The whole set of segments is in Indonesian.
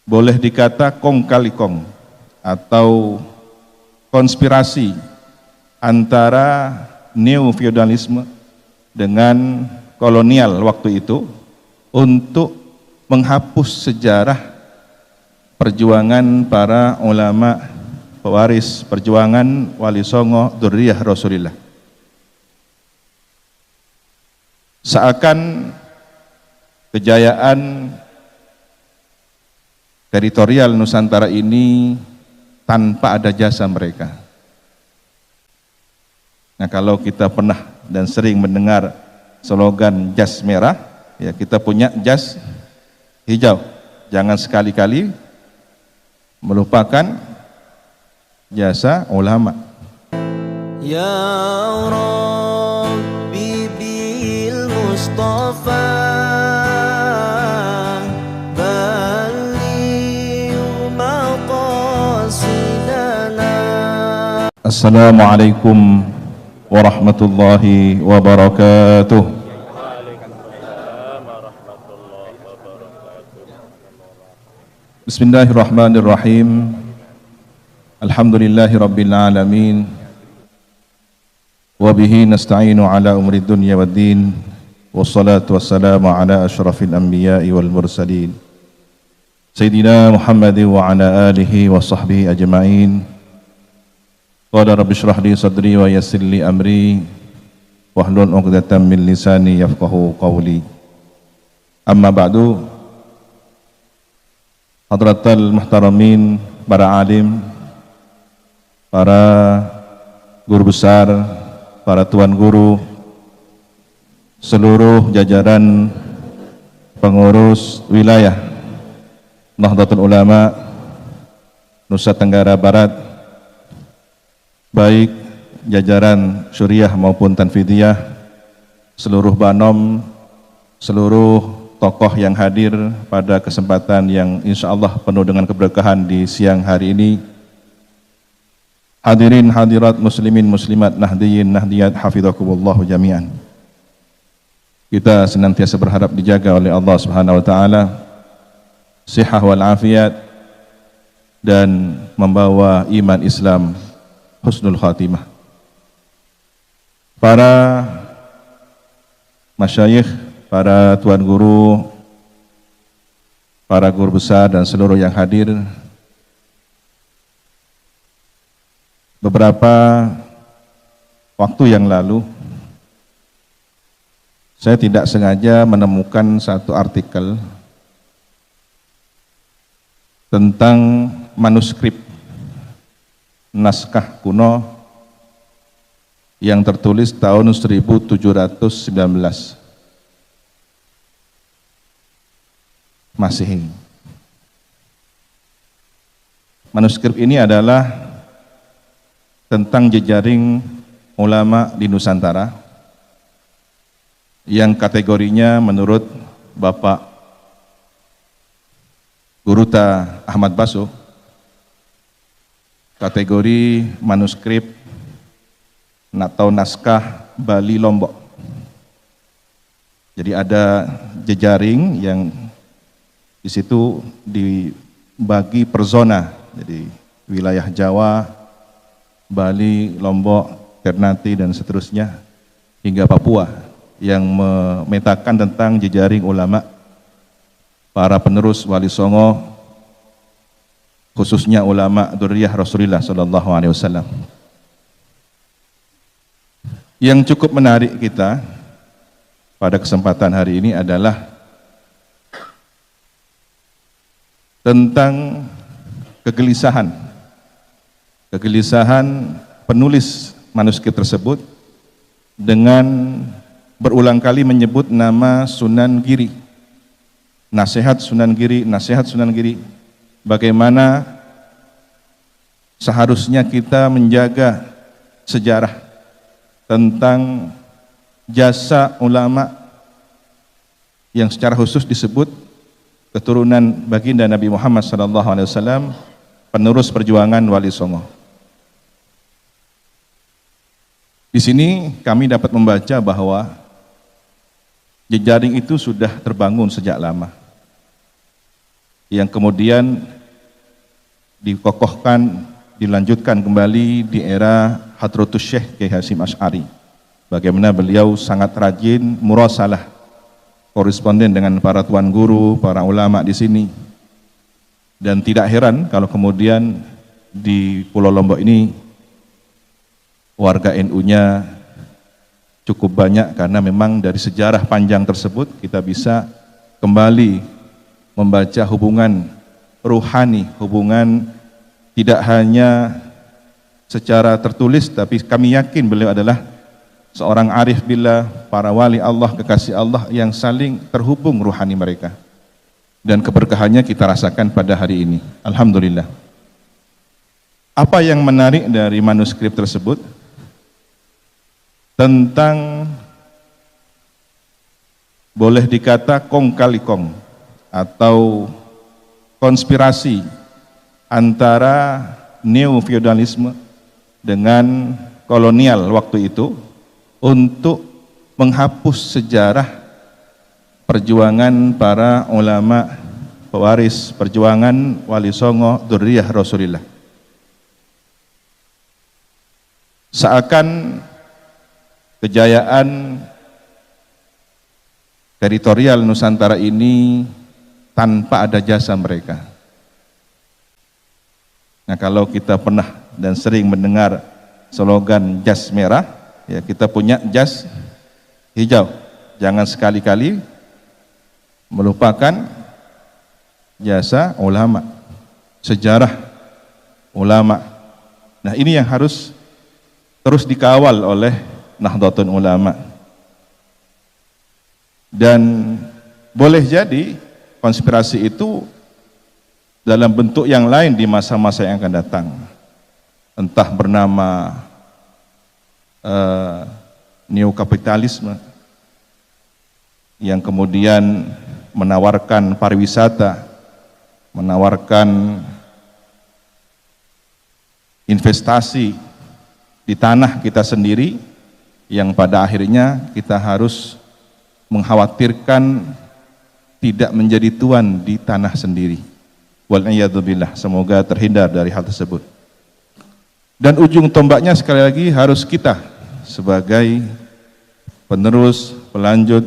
boleh dikata kong kali kong atau konspirasi antara neo-feudalisme dengan kolonial waktu itu untuk menghapus sejarah perjuangan para ulama pewaris perjuangan Wali Songo Dzurriyyah Rasulillah. Seakan kejayaan teritorial Nusantara ini tanpa ada jasa mereka. Nah, kalau kita pernah dan sering mendengar slogan jas merah, ya kita punya jas hijau. Jangan sekali-kali melupakan jasa ulama. Ya Rabbi bil Mustafa balligh maqasidana. Assalamualaikum warahmatullahi wabarakatuh. Bismillahirrahmanirrahim. Alhamdulillahi rabbil alamin. Wa bihi nasta'inu ala umri dunya waddin. Wassalatu wassalamu ala asyrafil anbiya'i wal mursalin. Sayyidina Muhammadin wa ala alihi wa sahbihi ajma'in. Qala rabbi shrah li sadri wa yassir li amri wahlul 'uqdatam min lisani yafqahu qawli. Amma ba'du. Hadratal muhtaramin, para alim, para guru besar, para tuan guru, seluruh jajaran pengurus wilayah Nahdlatul Ulama Nusa Tenggara Barat, baik jajaran syuriah maupun tanfidiyah, seluruh banom, seluruh tokoh yang hadir pada kesempatan yang insya Allah penuh dengan keberkahan di siang hari ini. Hadirin hadirat muslimin muslimat nahdiyin nahdiyat hafidhakumullahu jami'an. Kita senantiasa berharap dijaga oleh Allah Subhanahu wa taala sihah wal afiat dan membawa iman Islam husnul khatimah. Para masyayikh, para tuan guru, para guru besar dan seluruh yang hadir, beberapa waktu yang lalu saya tidak sengaja menemukan satu artikel tentang manuskrip naskah kuno yang tertulis tahun 1719 Masehi. Manuskrip ini adalah tentang jejaring ulama di Nusantara yang kategorinya menurut Bapak Guruta Ahmad Baso kategori manuskrip atau naskah Bali Lombok. Jadi ada jejaring yang di situ dibagi per zona, jadi wilayah Jawa, Bali, Lombok, Ternate dan seterusnya hingga Papua yang memetakan tentang jejaring ulama para penerus Wali Songo, khususnya ulama Dzurriyyah Rasulillah sallallahu alaihi wasallam. Yang cukup menarik kita pada kesempatan hari ini adalah tentang kegelisahan penulis manuskrip tersebut dengan berulang kali menyebut nama Sunan Giri, nasihat Sunan Giri, bagaimana seharusnya kita menjaga sejarah tentang jasa ulama yang secara khusus disebut keturunan baginda Nabi Muhammad SAW, penerus perjuangan Wali Songo. Di sini kami dapat membaca bahwa jejaring itu sudah terbangun sejak lama. yang kemudian dikokohkan, dilanjutkan kembali di era Hadratus Syekh Kiai Hasyim Asy'ari. Bagaimana beliau sangat rajin murasalah, koresponden dengan para tuan guru, para ulama di sini. Dan tidak heran kalau kemudian di Pulau Lombok ini warga NU-nya cukup banyak, karena memang dari sejarah panjang tersebut kita bisa kembali membaca hubungan ruhani, hubungan tidak hanya secara tertulis, tapi kami yakin beliau adalah seorang arif billah, para wali Allah, kekasih Allah yang saling terhubung ruhani mereka. Dan keberkahannya kita rasakan pada hari ini. Alhamdulillah. Apa yang menarik dari manuskrip tersebut? Tentang, boleh dikata kong kali kong, atau konspirasi antara neo-feudalisme dengan kolonial waktu itu untuk menghapus sejarah perjuangan para ulama pewaris perjuangan Wali Songo Dzurriyyah Rasulillah. Seakan kejayaan teritorial Nusantara ini tanpa ada jasa mereka. Nah, kalau kita pernah dan sering mendengar slogan jas merah, ya kita punya jas hijau. Jangan sekali-kali melupakan jasa ulama, sejarah ulama. Nah, ini yang harus terus dikawal oleh Nahdlatul Ulama. Dan boleh jadi konspirasi itu dalam bentuk yang lain di masa-masa yang akan datang, entah bernama neokapitalisme yang kemudian menawarkan pariwisata, menawarkan investasi di tanah kita sendiri, yang pada akhirnya kita harus mengkhawatirkan tidak menjadi tuan di tanah sendiri. Wal'iyadzubillah, semoga terhindar dari hal tersebut. Dan ujung tombaknya sekali lagi harus kita sebagai penerus, pelanjut,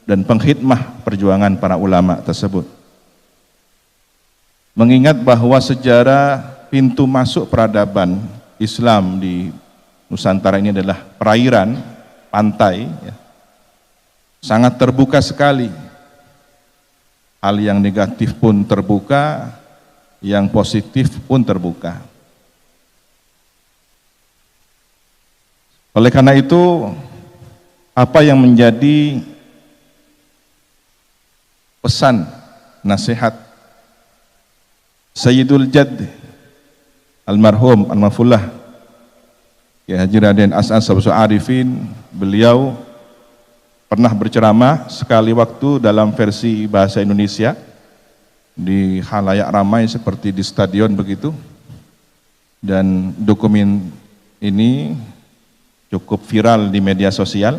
dan pengkhidmah perjuangan para ulama tersebut. Mengingat bahwa sejarah pintu masuk peradaban Islam di Nusantara ini adalah perairan, pantai, ya, sangat terbuka sekali. Hal yang negatif pun terbuka, yang positif pun terbuka. Oleh karena itu, apa yang menjadi pesan, nasihat Sayyidul Jadd almarhum Al-Mafullah Kiai Haji Raden As'ad Sabsu Arifin, beliau pernah berceramah sekali waktu dalam versi bahasa Indonesia di khalayak ramai seperti di stadion begitu, dan dokumen ini cukup viral di media sosial.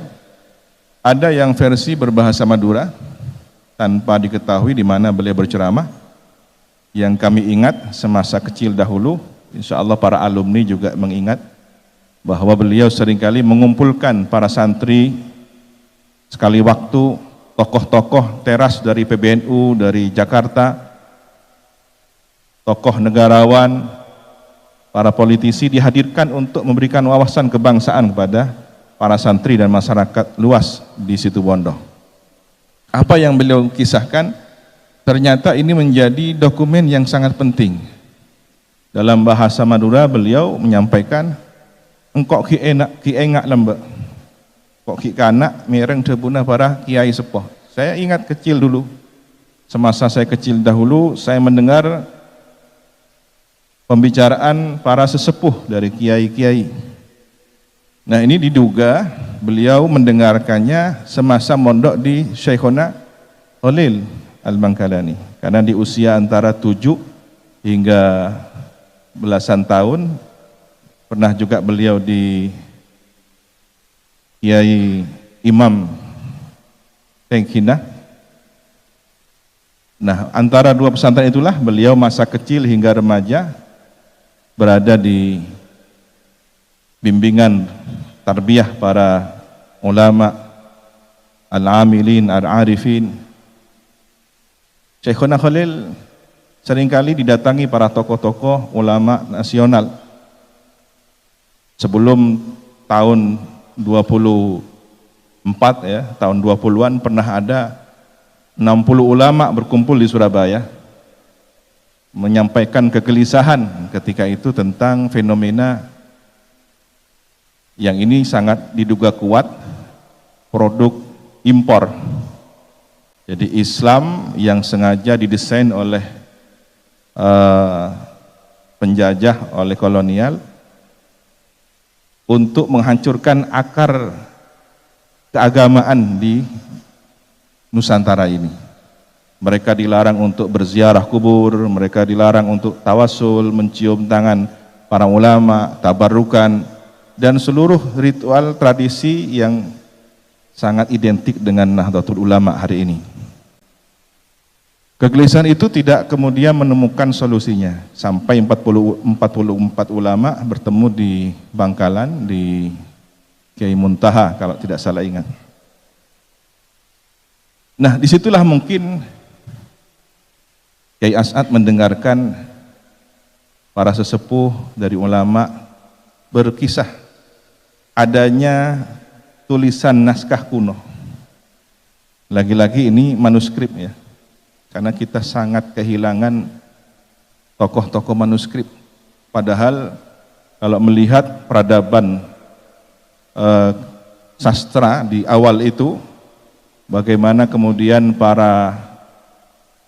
Ada yang versi berbahasa Madura tanpa diketahui di mana beliau berceramah, yang kami ingat semasa kecil dahulu, insya Allah para alumni juga mengingat bahwa beliau seringkali mengumpulkan para santri. Sekali waktu tokoh-tokoh teras dari PBNU, dari Jakarta, tokoh negarawan, para politisi dihadirkan untuk memberikan wawasan kebangsaan kepada para santri dan masyarakat luas di Situbondo. Apa yang beliau kisahkan, ternyata ini menjadi dokumen yang sangat penting. Dalam bahasa Madura beliau menyampaikan, engkok ki enak lembek, kok ki kanak mereng debuna para kiai sepuh. Saya ingat kecil dulu, semasa saya kecil dahulu, saya mendengar pembicaraan para sesepuh dari kiai-kiai. Nah, ini diduga beliau mendengarkannya semasa mondok di Syekhona Khalil Al-Bangkalani, karena di usia antara 7 hingga belasan tahun pernah juga beliau di Kiai Imam Tengkina. Nah, antara dua pesantren itulah beliau masa kecil hingga remaja berada di bimbingan tarbiyah para ulama al-amilin, al-arifin. Syekhuna Khalil seringkali didatangi para tokoh-tokoh ulama nasional. Sebelum tahun 24 ya, tahun 20-an pernah ada 60 ulama berkumpul di Surabaya menyampaikan kegelisahan ketika itu tentang fenomena yang ini sangat diduga kuat produk impor. Jadi Islam yang sengaja didesain oleh penjajah, oleh kolonial untuk menghancurkan akar keagamaan di Nusantara ini. Mereka dilarang untuk berziarah kubur, mereka dilarang untuk tawasul, mencium tangan para ulama, tabarukan, dan seluruh ritual tradisi yang sangat identik dengan Nahdlatul Ulama hari ini. Kegelisahan itu tidak kemudian menemukan solusinya sampai 44 ulama bertemu di Bangkalan di Kiai Muntaha kalau tidak salah ingat. Nah, disitulah mungkin Kiai As'ad mendengarkan para sesepuh dari ulama berkisah adanya tulisan naskah kuno. Lagi-lagi ini manuskrip ya, karena kita sangat kehilangan tokoh-tokoh manuskrip. Padahal kalau melihat peradaban sastra di awal itu, bagaimana kemudian para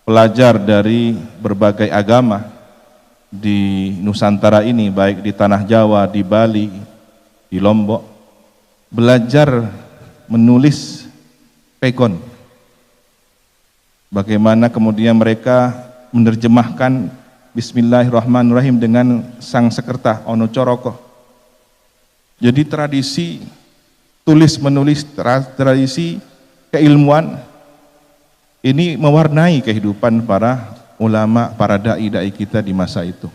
pelajar dari berbagai agama di Nusantara ini, baik di tanah Jawa, di Bali, di Lombok, belajar menulis pegon. Bagaimana kemudian mereka menerjemahkan Bismillahirrahmanirrahim dengan sang sekerta Ono Coroko. Jadi tradisi tulis menulis, tradisi keilmuan ini mewarnai kehidupan para ulama, para dai-dai kita di masa itu.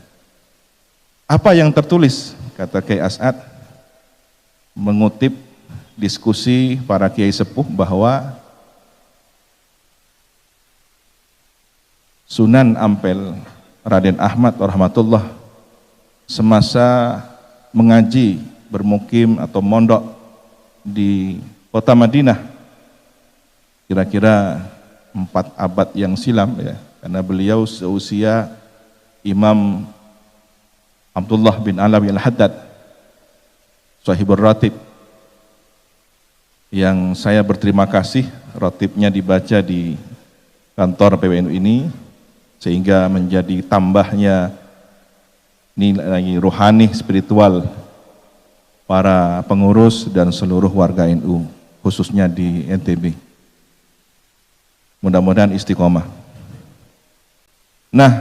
Apa yang tertulis? Kata Kiai As'ad, mengutip diskusi para kiai sepuh bahwa Sunan Ampel Raden Ahmad rahmatullah semasa mengaji, bermukim atau mondok di kota Madinah kira-kira 4 abad yang silam ya, karena beliau seusia Imam Abdullah bin Alawi al-Haddad Sahibur Ratib, yang saya berterima kasih ratibnya dibaca di kantor PWNU ini sehingga menjadi tambahnya nilai rohani spiritual para pengurus dan seluruh warga NU khususnya di NTB. Mudah-mudahan istiqomah. Nah,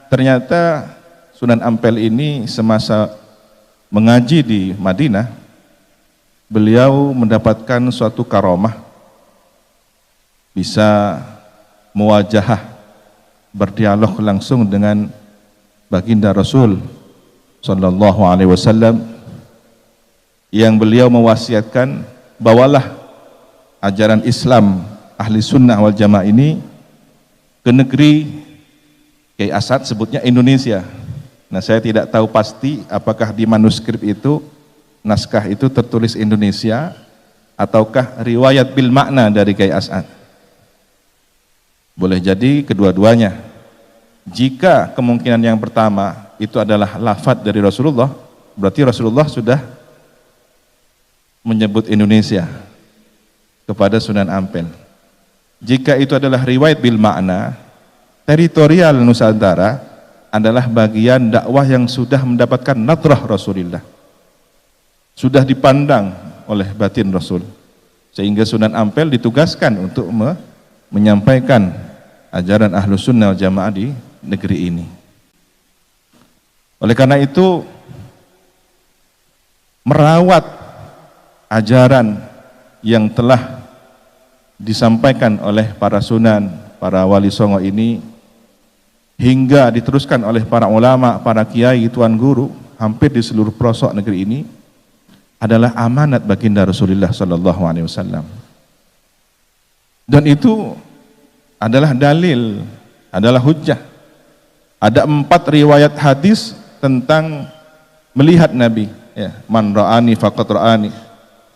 ternyata Sunan Ampel ini semasa mengaji di Madinah, beliau mendapatkan suatu karomah, bisa muwajahah, berdialog langsung dengan baginda Rasul Sallallahu Alaihi Wasallam, yang beliau mewasiatkan, bawalah ajaran Islam ahli sunnah wal jamaah ini ke negeri, Kiai As'ad sebutnya Indonesia. Nah, saya tidak tahu pasti apakah di manuskrip itu, naskah itu tertulis Indonesia ataukah riwayat bil makna dari Kiai As'ad. Boleh jadi kedua-duanya. Jika kemungkinan yang pertama itu adalah lafadz dari Rasulullah, berarti Rasulullah sudah menyebut Indonesia kepada Sunan Ampel. Jika itu adalah riwayat bil makna, teritorial Nusantara adalah bagian dakwah yang sudah mendapatkan nadrah Rasulullah, sudah dipandang oleh batin Rasul, sehingga Sunan Ampel ditugaskan untuk menyampaikan ajaran Ahlus Sunnah wal Jamaah di negeri ini. Oleh karena itu, merawat ajaran yang telah disampaikan oleh para sunan, para wali songo ini hingga diteruskan oleh para ulama, para kiai, tuan guru hampir di seluruh pelosok negeri ini adalah amanat baginda Rasulullah sallallahu alaihi wasallam. Dan itu adalah dalil, adalah hujjah. Ada 4 riwayat hadis tentang melihat Nabi, ya. Man ra'ani faqad ra'ani,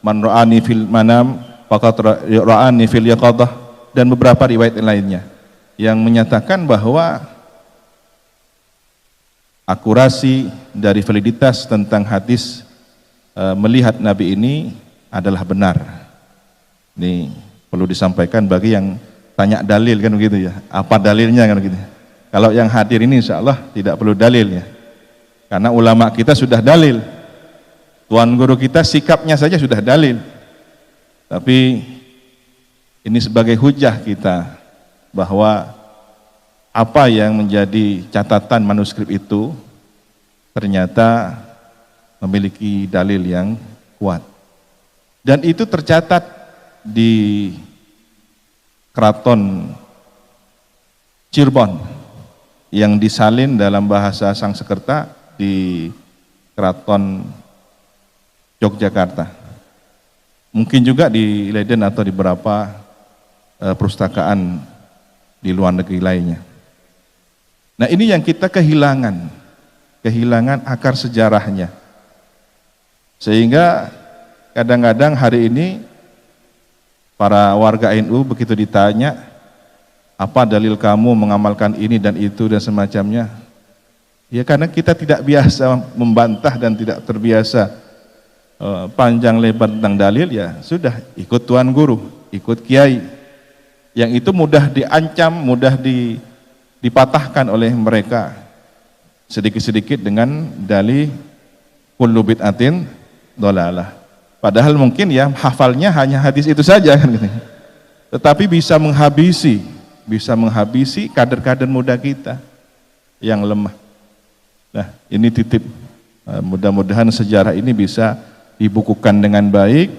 man ra'ani fil manam faqad ra'ani fil yaqadah, dan beberapa riwayat lainnya yang menyatakan bahwa akurasi dari validitas tentang hadis melihat Nabi ini adalah benar. Ini perlu disampaikan bagi yang tanya dalil kan begitu ya. Apa dalilnya kan begitu. Kalau yang hadir ini insya Allah tidak perlu dalilnya. Karena ulama kita sudah dalil. Tuan guru kita sikapnya saja sudah dalil. Tapi ini sebagai hujah kita bahwa apa yang menjadi catatan manuskrip itu ternyata memiliki dalil yang kuat. Dan itu tercatat di Keraton Cirebon yang disalin dalam bahasa Sangsekerta di Keraton Yogyakarta. Mungkin juga di Leiden atau di beberapa perpustakaan di luar negeri lainnya. Nah, ini yang kita kehilangan akar sejarahnya. Sehingga kadang-kadang hari ini para warga NU begitu ditanya, apa dalil kamu mengamalkan ini dan itu dan semacamnya? Ya karena kita tidak biasa membantah dan tidak terbiasa panjang lebar tentang dalil, ya sudah ikut tuan guru, ikut kiai. Yang itu mudah diancam, mudah dipatahkan oleh mereka sedikit-sedikit dengan dalil kullu bid'atin dhalalah. Padahal mungkin ya hafalnya hanya hadis itu saja kan gitu. Tetapi bisa menghabisi kader-kader muda kita yang lemah. Nah, ini titip. Mudah-mudahan sejarah ini bisa dibukukan dengan baik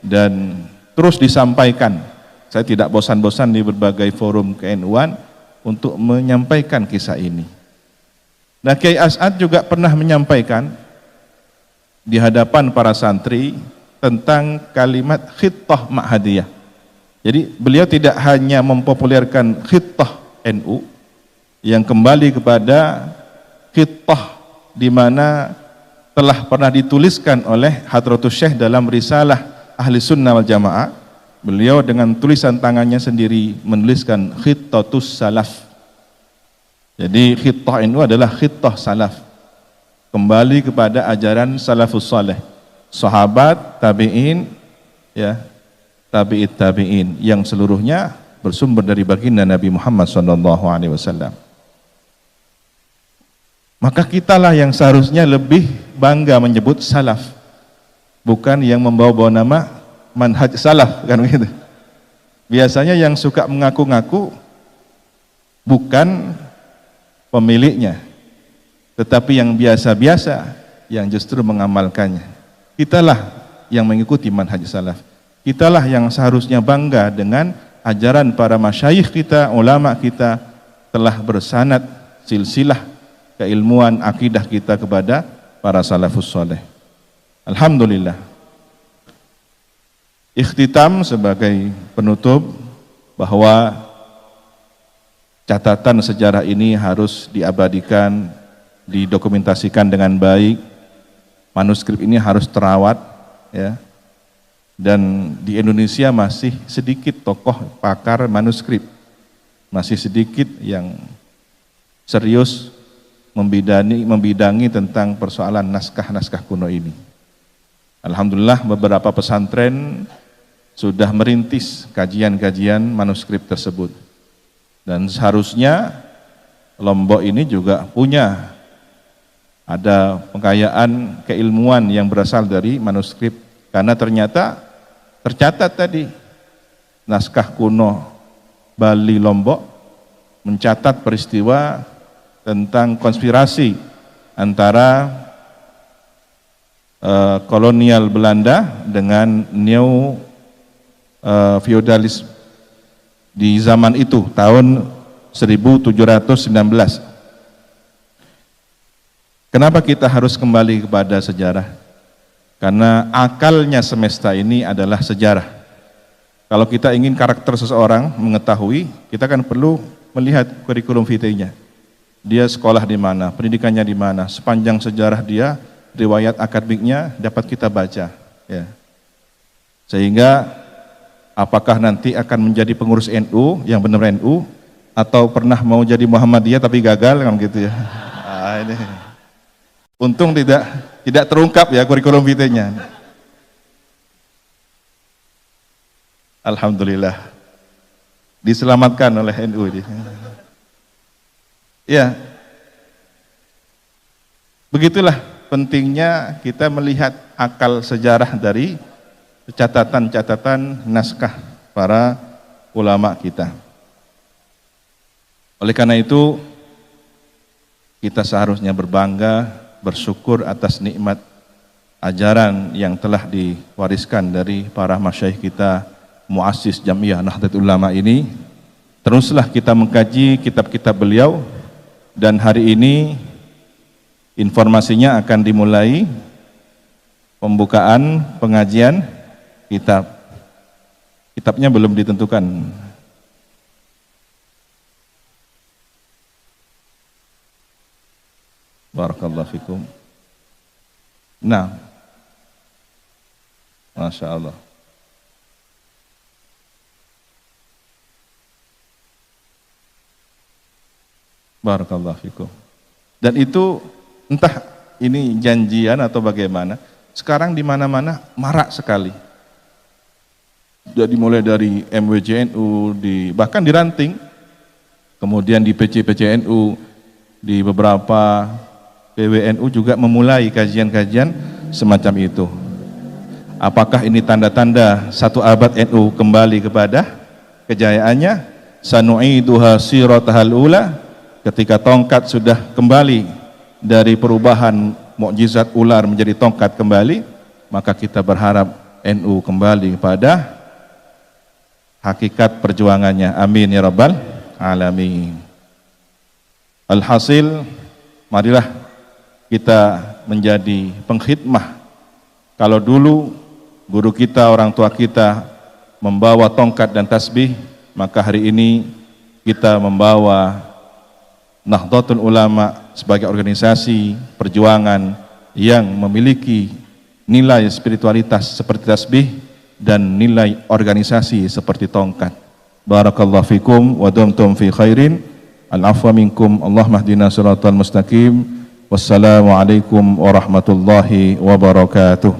dan terus disampaikan. Saya tidak bosan-bosan di berbagai forum KNU-an untuk menyampaikan kisah ini. Nah, Kiai As'ad juga pernah menyampaikan di hadapan para santri tentang kalimat khittah ma'hadiyah. Jadi beliau tidak hanya mempopulerkan khittah NU yang kembali kepada khittah di mana telah pernah dituliskan oleh Hadratus Syekh dalam risalah Ahli Sunnah wal Jamaah. Beliau dengan tulisan tangannya sendiri menuliskan khittatus salaf. Jadi khittah NU adalah khittah salaf. Kembali kepada ajaran salafus saleh. Sahabat, tabi'in, ya, tabi'it tabi'in yang seluruhnya bersumber dari baginda Nabi Muhammad SAW. Maka kitalah yang seharusnya lebih bangga menyebut salaf, bukan yang membawa-bawa nama manhaj salaf kan begitu. Biasanya yang suka mengaku-ngaku bukan pemiliknya, tetapi yang biasa-biasa yang justru mengamalkannya. Kitalah yang mengikuti manhaj salaf. Kitalah yang seharusnya bangga dengan ajaran para masyayikh kita, ulama kita telah bersanad silsilah keilmuan akidah kita kepada para salafus saleh. Alhamdulillah. Ikhtitam sebagai penutup bahwa catatan sejarah ini harus diabadikan, didokumentasikan dengan baik. Manuskrip ini harus terawat, ya. Dan di Indonesia masih sedikit tokoh pakar manuskrip, masih sedikit yang serius membidangi tentang persoalan naskah-naskah kuno ini. Alhamdulillah beberapa pesantren sudah merintis kajian-kajian manuskrip tersebut. Dan seharusnya Lombok ini juga punya ada pengkayaan keilmuan yang berasal dari manuskrip, karena ternyata tercatat tadi naskah kuno Bali Lombok mencatat peristiwa tentang konspirasi antara kolonial Belanda dengan neo feodalisme di zaman itu, tahun 1719. Kenapa kita harus kembali kepada sejarah? Karena akalnya semesta ini adalah sejarah. Kalau kita ingin karakter seseorang mengetahui, kita kan perlu melihat kurikulum vitae-nya. Dia sekolah di mana, pendidikannya di mana, sepanjang sejarah dia, riwayat akademiknya dapat kita baca. Ya. Sehingga apakah nanti akan menjadi pengurus NU yang benar NU, atau pernah mau jadi Muhammadiyah tapi gagal kan gitu ya. Nah, ini. Untung tidak terungkap ya kurikulum vitae-nya. Alhamdulillah diselamatkan oleh NU ini. Ya, begitulah pentingnya kita melihat akal sejarah dari catatan-catatan naskah para ulama kita. Oleh karena itu, kita seharusnya berbangga, bersyukur atas nikmat ajaran yang telah diwariskan dari para masyayikh kita, muassis Jamiah Nahdlatul Ulama ini. Teruslah kita mengkaji kitab-kitab beliau, dan hari ini informasinya akan dimulai pembukaan pengajian kitab. Kitabnya belum ditentukan. Barakallahu fikum. Nah, Masya Allah. Barakallahu fikum. Dan itu entah ini janjian atau bagaimana, sekarang di mana-mana marak sekali. Jadi mulai dari MWJNU, bahkan di Ranting, kemudian di PC-PCNU, di beberapa PWNU juga memulai kajian-kajian semacam itu. Apakah ini tanda-tanda satu abad NU kembali kepada kejayaannya? Sanu'iduha siratahal ula, ketika tongkat sudah kembali dari perubahan mukjizat ular menjadi tongkat kembali, maka kita berharap NU kembali kepada hakikat perjuangannya. Amin ya rabbal alamin. Alhasil, marilah kita menjadi pengkhidmah. Kalau dulu guru kita, orang tua kita membawa tongkat dan tasbih, maka hari ini kita membawa Nahdlatul Ulama sebagai organisasi perjuangan yang memiliki nilai spiritualitas seperti tasbih dan nilai organisasi seperti tongkat. Barakallahu fikum wa dumtum fi khairin. Al-afwa minkum. Allahumma hdina siratal mustaqim. Wassalamualaikum warahmatullahi wabarakatuh.